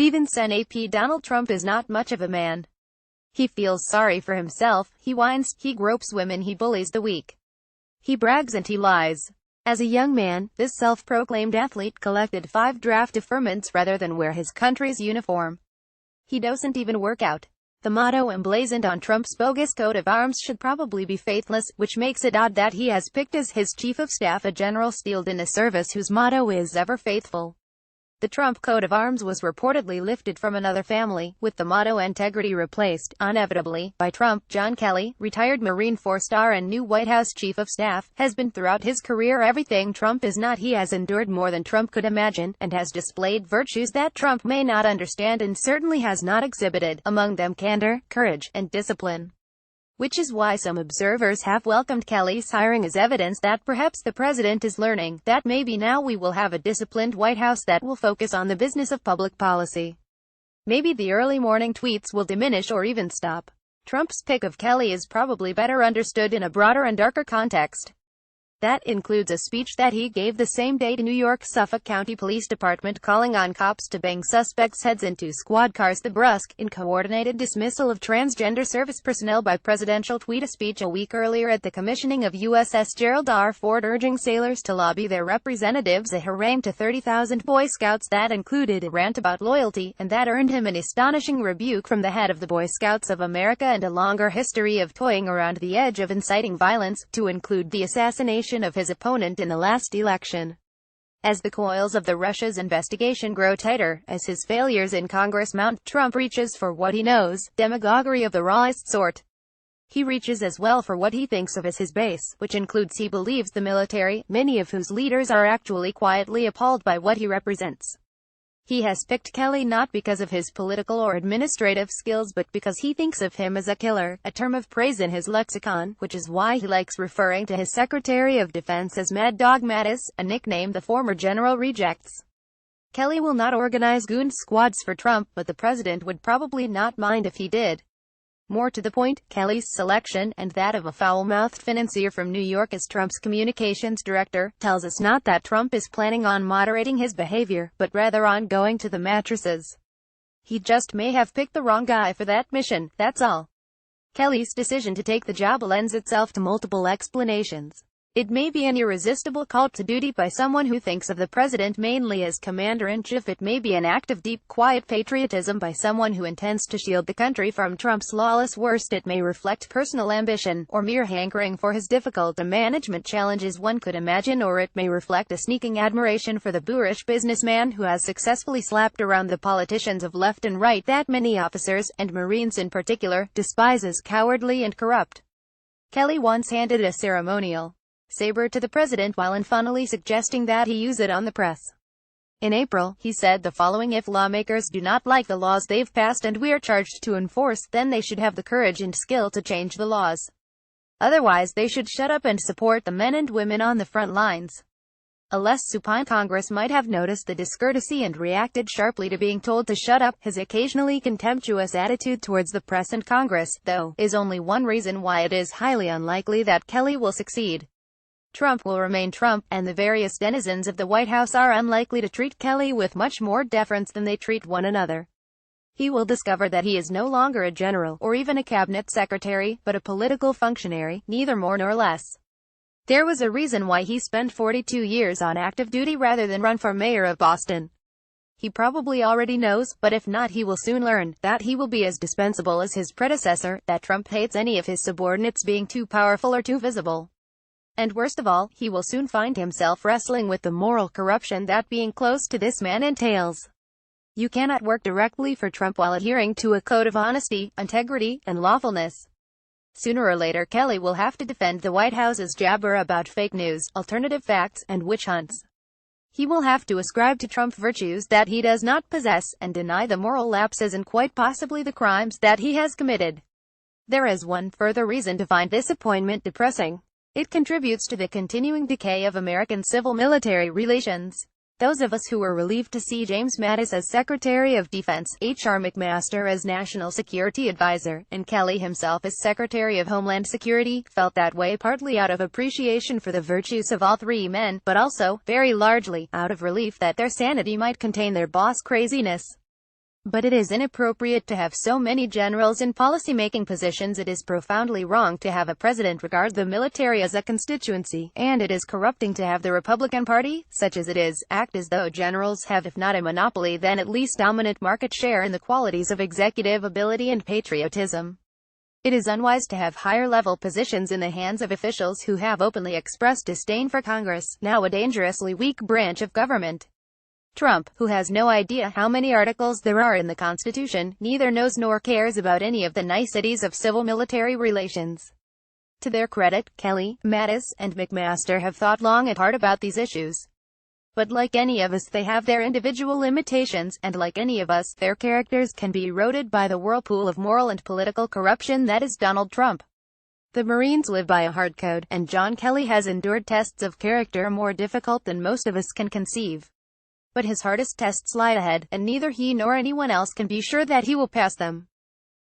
Stevenson AP Donald Trump is not much of a man. He feels sorry for himself, he whines, he gropes women, he bullies the weak. He brags and he lies. As a young man, this self-proclaimed athlete collected 5 draft deferments rather than wear his country's uniform. He doesn't even work out. The motto emblazoned on Trump's bogus coat of arms should probably be faithless, which makes it odd that he has picked as his chief of staff a general steeled in a service whose motto is ever faithful. The Trump coat of arms was reportedly lifted from another family, with the motto integrity replaced, inevitably, by Trump. John Kelly, retired Marine 4-star and new White House chief of staff, has been throughout his career everything Trump is not. He has endured more than Trump could imagine, and has displayed virtues that Trump may not understand and certainly has not exhibited, among them candor, courage, and discipline. Which is why some observers have welcomed Kelly's hiring as evidence that perhaps the president is learning that maybe now we will have a disciplined White House that will focus on the business of public policy. Maybe the early morning tweets will diminish or even stop. Trump's pick of Kelly is probably better understood in a broader and darker context. That includes a speech that he gave the same day to New York's Suffolk County Police Department calling on cops to bang suspects' heads into squad cars. The brusque, uncoordinated dismissal of transgender service personnel by presidential tweet. A speech a week earlier at the commissioning of USS Gerald R. Ford urging sailors to lobby their representatives. A harangue to 30,000 Boy Scouts that included a rant about loyalty, and that earned him an astonishing rebuke from the head of the Boy Scouts of America and a longer history of toying around the edge of inciting violence, to include the assassination of his opponent in the last election. As the coils of the Russia's investigation grow tighter, as his failures in Congress mount, Trump reaches for what he knows, demagoguery of the rawest sort. He reaches as well for what he thinks of as his base, which includes he believes the military, many of whose leaders are actually quietly appalled by what he represents. He has picked Kelly not because of his political or administrative skills but because he thinks of him as a killer, a term of praise in his lexicon, which is why he likes referring to his Secretary of Defense as Mad Dog Mattis, a nickname the former general rejects. Kelly will not organize goon squads for Trump, but the president would probably not mind if he did. More to the point, Kelly's selection, and that of a foul-mouthed financier from New York as Trump's communications director, tells us not that Trump is planning on moderating his behavior, but rather on going to the mattresses. He just may have picked the wrong guy for that mission, that's all. Kelly's decision to take the job lends itself to multiple explanations. It may be an irresistible call to duty by someone who thinks of the president mainly as commander-in-chief. It may be an act of deep, quiet patriotism by someone who intends to shield the country from Trump's lawless worst. It may reflect personal ambition, or mere hankering for his difficult management challenges one could imagine, or it may reflect a sneaking admiration for the boorish businessman who has successfully slapped around the politicians of left and right that many officers, and Marines in particular, despise as cowardly and corrupt. Kelly once handed a ceremonial saber to the president while unfunnily suggesting that he use it on the press. In April, he said the following: if lawmakers do not like the laws they've passed and we are charged to enforce, then they should have the courage and skill to change the laws. Otherwise they should shut up and support the men and women on the front lines. A less supine Congress might have noticed the discourtesy and reacted sharply to being told to shut up. His occasionally contemptuous attitude towards the press and Congress, though, is only one reason why it is highly unlikely that Kelly will succeed. Trump will remain Trump, and the various denizens of the White House are unlikely to treat Kelly with much more deference than they treat one another. He will discover that he is no longer a general, or even a cabinet secretary, but a political functionary, neither more nor less. There was a reason why he spent 42 years on active duty rather than run for mayor of Boston. He probably already knows, but if not he will soon learn, that he will be as dispensable as his predecessor, that Trump hates any of his subordinates being too powerful or too visible. And worst of all, he will soon find himself wrestling with the moral corruption that being close to this man entails. You cannot work directly for Trump while adhering to a code of honesty, integrity, and lawfulness. Sooner or later Kelly will have to defend the White House's jabber about fake news, alternative facts, and witch hunts. He will have to ascribe to Trump virtues that he does not possess, and deny the moral lapses and quite possibly the crimes that he has committed. There is one further reason to find this appointment depressing. It contributes to the continuing decay of American civil-military relations. Those of us who were relieved to see James Mattis as Secretary of Defense, H.R. McMaster as National Security Advisor, and Kelly himself as Secretary of Homeland Security, felt that way partly out of appreciation for the virtues of all three men, but also, very largely, out of relief that their sanity might contain their boss' craziness. But it is inappropriate to have so many generals in policy-making positions. It is profoundly wrong to have a president regard the military as a constituency, and it is corrupting to have the Republican Party, such as it is, act as though generals have, if not a monopoly, then at least dominant market share in the qualities of executive ability and patriotism. It is unwise to have higher-level positions in the hands of officials who have openly expressed disdain for Congress, now a dangerously weak branch of government. Trump, who has no idea how many articles there are in the Constitution, neither knows nor cares about any of the niceties of civil-military relations. To their credit, Kelly, Mattis, and McMaster have thought long and hard about these issues. But like any of us, they have their individual limitations, and like any of us, their characters can be eroded by the whirlpool of moral and political corruption that is Donald Trump. The Marines live by a hard code, and John Kelly has endured tests of character more difficult than most of us can conceive. But his hardest tests lie ahead, and neither he nor anyone else can be sure that he will pass them.